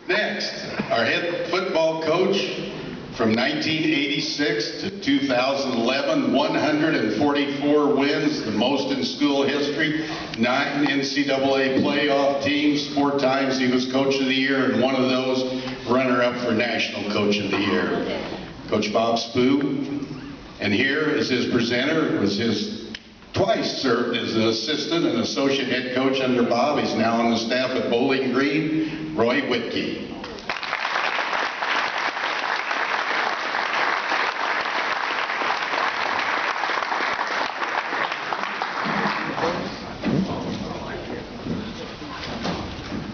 Next, our head football coach from 1986 to 2011, 144 wins, the most in school history, 9 NCAA playoff teams, 4 times he was Coach of the Year, and one of those runner-up for National Coach of the Year. Coach Bob Spoo. And here is his presenter, was his twice served as an assistant and associate head coach under Bob. He's now on the staff at Bowling Green, Coach Wittke.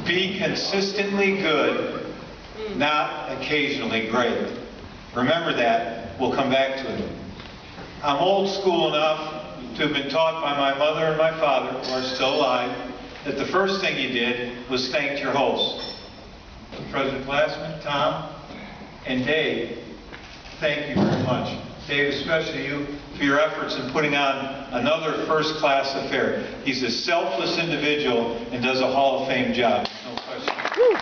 Be consistently good, not occasionally great. Remember that. We'll come back to it. I'm old school enough to have been taught by my mother and my father, who are still alive, that the first thing you did was thank your hosts. President Glassman, Tom, and Dave, thank you very much. Dave, especially you, for your efforts in putting on another first-class affair. He's a selfless individual and does a Hall of Fame job. No question. Woo.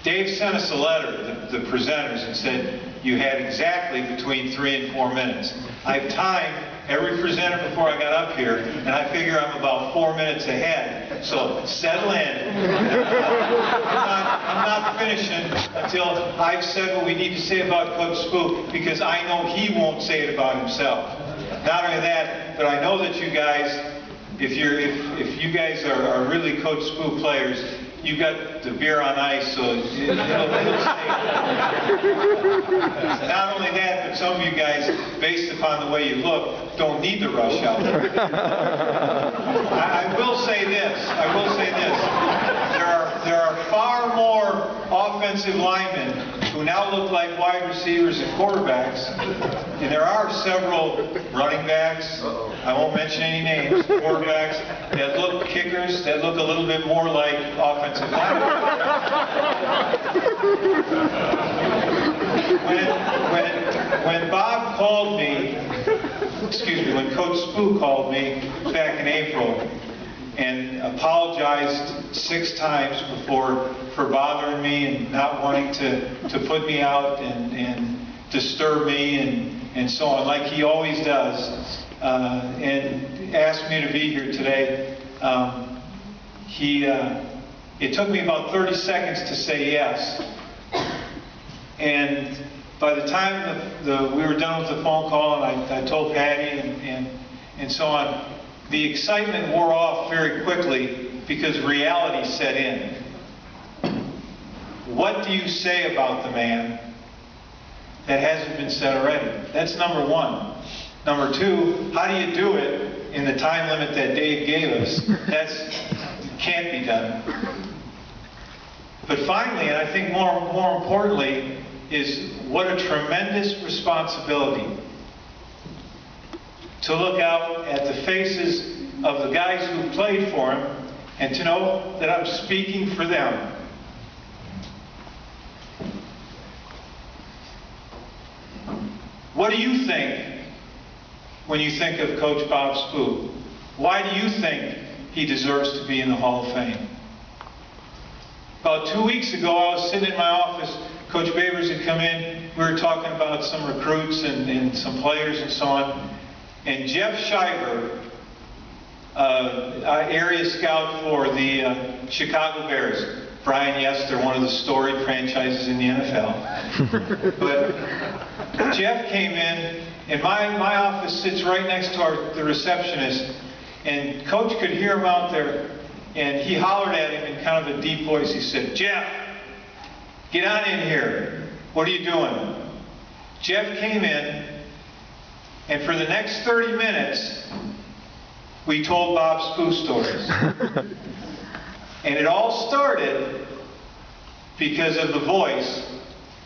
Dave sent us a letter, the presenters, and said you had exactly between 3 and 4 minutes. I've timed every presenter before I got up here, and I figure I'm about 4 minutes ahead. So settle in. I'm not finishing until I've said what we need to say about Coach Spoo, because I know he won't say it about himself. Not only that, but I know that you guys, if you guys are really Coach Spoo players, you've got the beer on ice, so it'll stay. Not only that, but some of you guys, based upon the way you look, don't need the rush out there. I will say this. There are far more offensive linemen who now look like wide receivers and quarterbacks, and there are several running backs, I won't mention any names, quarterbacks, that look kickers, that look a little bit more like offensive linemen. When Bob called me, when Coach Spoo called me back in April and apologized 6 times for bothering me and not wanting to put me out and disturb me and so on, like he always does, and asked me to be here today, it took me about 30 seconds to say yes. And by the time we were done with the phone call and I told Patty and so on, the excitement wore off very quickly because reality set in. What do you say about the man that hasn't been said already? That's number 1. Number 2, how do you do it in the time limit that Dave gave us? That can't be done. But finally, and I think more importantly, is what a tremendous responsibility to look out at the faces of the guys who played for him and to know that I'm speaking for them. What do you think when you think of Coach Bob Spoo? Why do you think he deserves to be in the Hall of Fame? About 2 weeks ago, I was sitting in my office. Coach Babers had come in. We were talking about some recruits and some players and so on. And Jeff Shiver, area scout for the Chicago Bears. Brian, yes, they're one of the storied franchises in the NFL. But Jeff came in, and my office sits right next to the receptionist, and Coach could hear him out there, and he hollered at him in kind of a deep voice. He said, "Jeff, get on in here. What are you doing?" Jeff came in, and for the next 30 minutes, we told Bob Spoo stories. And it all started because of the voice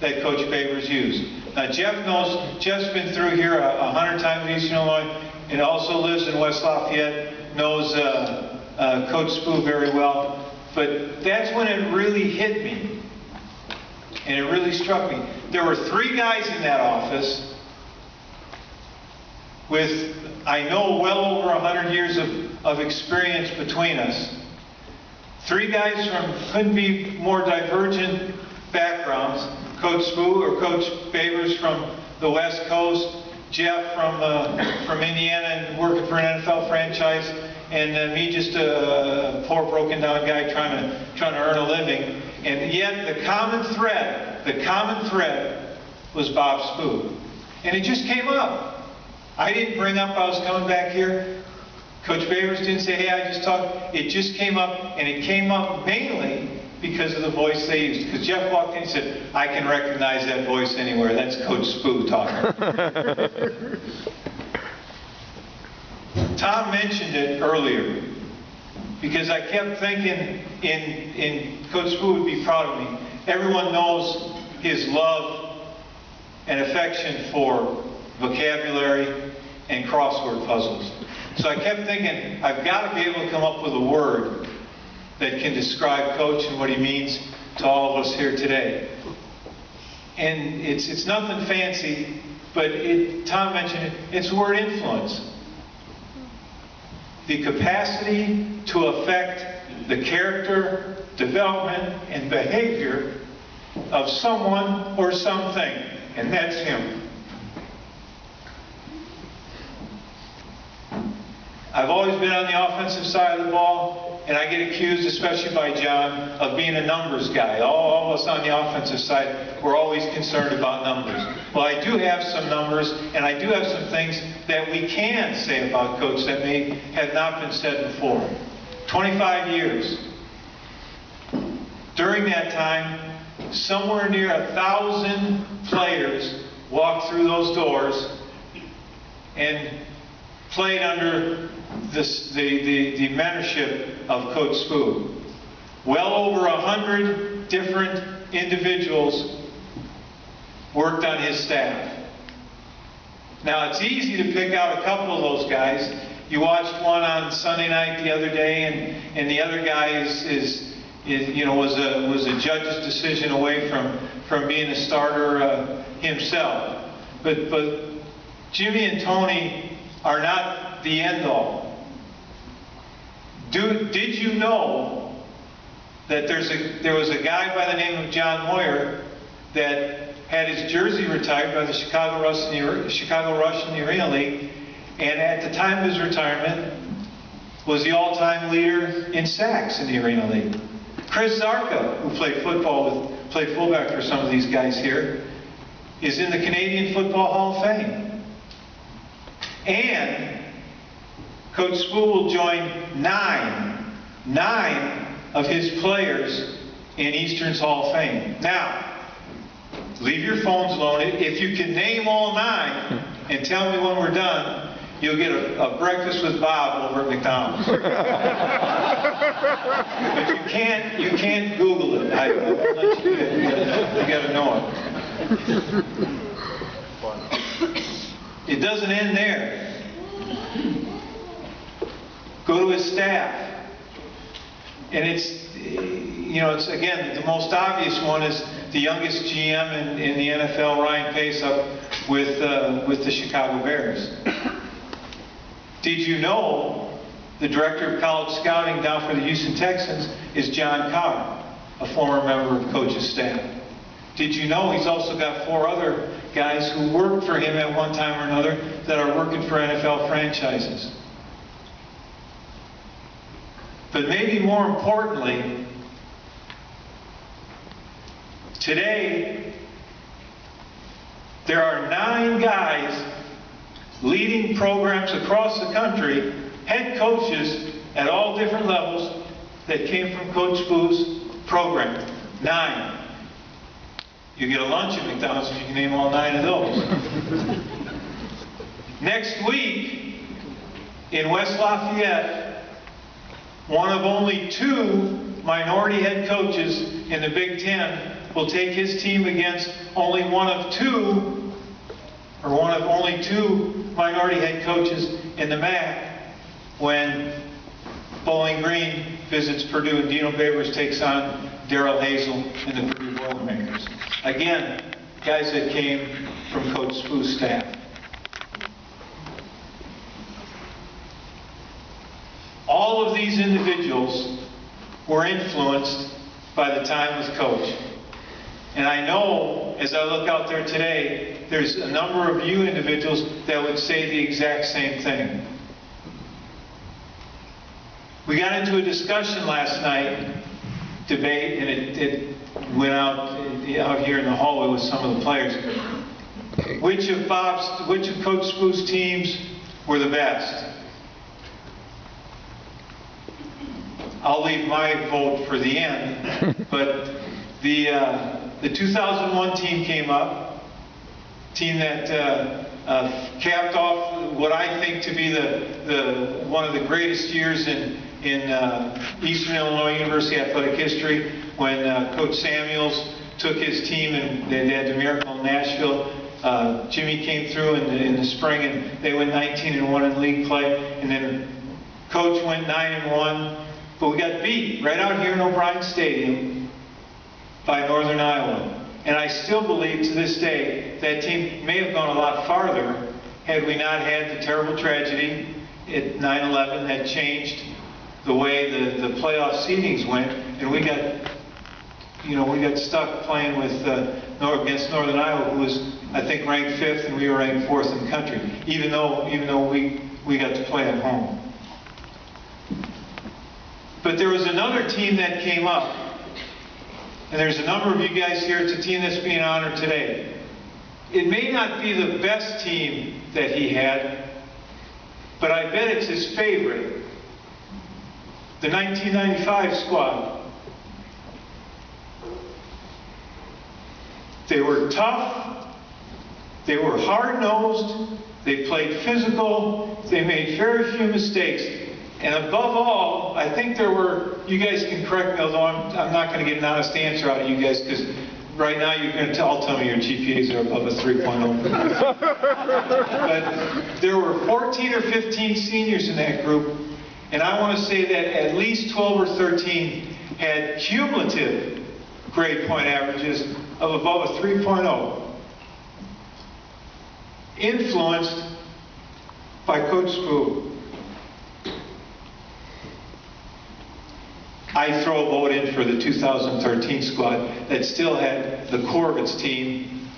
that Coach Babers used. Now Jeff's been through here 100 times in Eastern Illinois, and also lives in West Lafayette, knows Coach Spoo very well. But that's when it really hit me. And it really struck me. There were 3 guys in that office with, I know, well over 100 years of experience between us. Three guys from couldn't be more divergent backgrounds. Coach Spoo or Coach Babers from the West Coast, Jeff from Indiana and working for an NFL franchise, and me, just a poor broken down guy trying to earn a living. And yet the common thread was Bob Spoo. And it just came up. I didn't bring up I was coming back here. Coach Babers didn't say, hey, I just talked. It just came up, and it came up mainly because of the voice they used. Because Jeff walked in and said, I can recognize that voice anywhere. That's Coach Spoo talking. Tom mentioned it earlier, because I kept thinking, in Coach Spoo would be proud of me. Everyone knows his love and affection for vocabulary and crossword puzzles. So I kept thinking, I've got to be able to come up with a word that can describe Coach and what he means to all of us here today. And it's nothing fancy, but Tom mentioned it, it's the word influence. The capacity to affect the character, development, and behavior of someone or something, and that's him. I've always been on the offensive side of the ball, and I get accused, especially by John, of being a numbers guy. All of us on the offensive side, we're always concerned about numbers. Well, I do have some numbers, and I do have some things that we can say about Coach that may have not been said before. 25 years. During that time, somewhere near 1,000 players walked through those doors and played under the mentorship of Coach Spoo. Well over 100 different individuals worked on his staff. Now, it's easy to pick out a couple of those guys. You watched one on Sunday night the other day, and the other guy was a judge's decision away from being a starter himself. But Jimmy and Tony are not the end all. Did you know that there was a guy by the name of John Moyer that had his jersey retired by the Chicago Rush in the Arena League, and at the time of his retirement was the all-time leader in sacks in the Arena League. Chris Zarka, who played fullback for some of these guys here, is in the Canadian Football Hall of Fame. And Coach Spoo will join nine of his players in Eastern's Hall of Fame. Now, leave your phones alone. If you can name all 9 and tell me when we're done, you'll get a breakfast with Bob over at McDonald's. But you can't Google it. I won't let you do it. You got to know it. It doesn't end there. Go to his staff. And it's again, the most obvious one is the youngest GM in the NFL, Ryan Pace, up with the Chicago Bears. Did you know the director of college scouting down for the Houston Texans is John Carr, a former member of Coach's staff? Did you know he's also got 4 other guys who worked for him at one time or another that are working for NFL franchises? But maybe more importantly, today, there are 9 guys leading programs across the country, head coaches at all different levels, that came from Coach Spoo's program. 9. You get a lunch at McDonald's if you can name all 9 of those. Next week, in West Lafayette, one of only 2 minority head coaches in the Big Ten will take his team against only one of only two minority head coaches in the MAC when Bowling Green visits Purdue and Dino Babers takes on Darrell Hazel and the Purdue Boilermakers. Again, guys that came from Coach Spoo's staff. these individuals were influenced by the time with Coach. And I know, as I look out there today, there's a number of you individuals that would say the exact same thing. We got into a discussion last night, debate, and it went out here in the hallway with some of the players. Which of Coach Spoo's teams were the best? I'll leave my vote for the end, but the 2001 team came up, team that capped off what I think to be one of the greatest years in Eastern Illinois University athletic history, when Coach Samuels took his team and they had the miracle in Nashville. Jimmy came through in the spring and they went 19-1 in league play, and then Coach went 9-1, but we got beat right out here in O'Brien Stadium by Northern Iowa. And I still believe to this day that team may have gone a lot farther had we not had the terrible tragedy at 9/11 that changed the way the playoff seedings went, and we got stuck playing with against Northern Iowa, who was, I think, ranked 5th, and we were ranked 4th in the country, even though we got to play at home. But there was another team that came up, and there's a number of you guys here. It's a team that's being honored today. It may not be the best team that he had, but I bet it's his favorite. The 1995 squad. They were tough, they were hard-nosed, they played physical, they made very few mistakes, and above all, I think there were, you guys can correct me, although I'm not going to get an honest answer out of you guys, because right now you're going to all tell me your GPAs are above a 3.0. But there were 14 or 15 seniors in that group, and I want to say that at least 12 or 13 had cumulative grade point averages of above a 3.0, influenced by Coach Spoo. I throw a vote in for the 2013 squad that still had the core of its team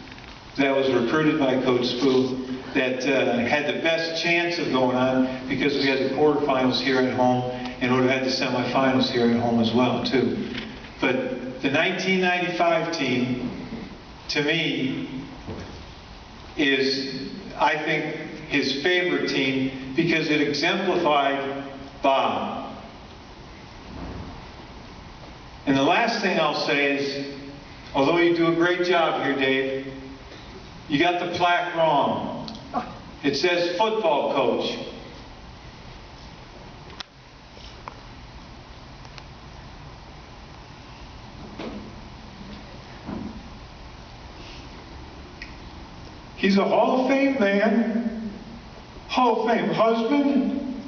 that was recruited by Coach Spoo, that had the best chance of going on because we had the quarterfinals here at home and would have had the semifinals here at home as well, too. But the 1995 team, to me, is, I think, his favorite team because it exemplified Bob. And the last thing I'll say is, although you do a great job here, Dave, you got the plaque wrong. It says football coach. He's a Hall of Fame man, Hall of Fame husband,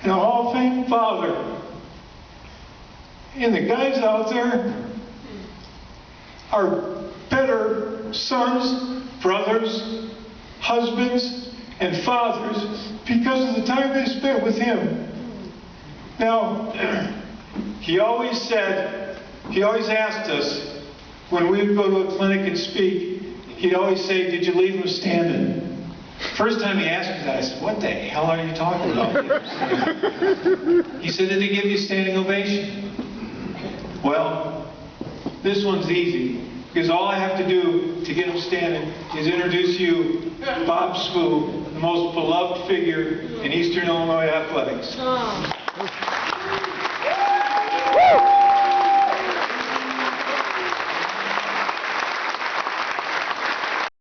and a Hall of Fame father. And the guys out there are better sons, brothers, husbands, and fathers because of the time they spent with him. Now, he always asked us, when we would go to a clinic and speak, he'd always say, "Did you leave them standing?" First time he asked me that, I said, "What the hell are you talking about?" He said, "Did they give you a standing ovation?" Well, this one's easy, because all I have to do to get him standing is introduce you Bob Spoo, the most beloved figure in Eastern Illinois athletics.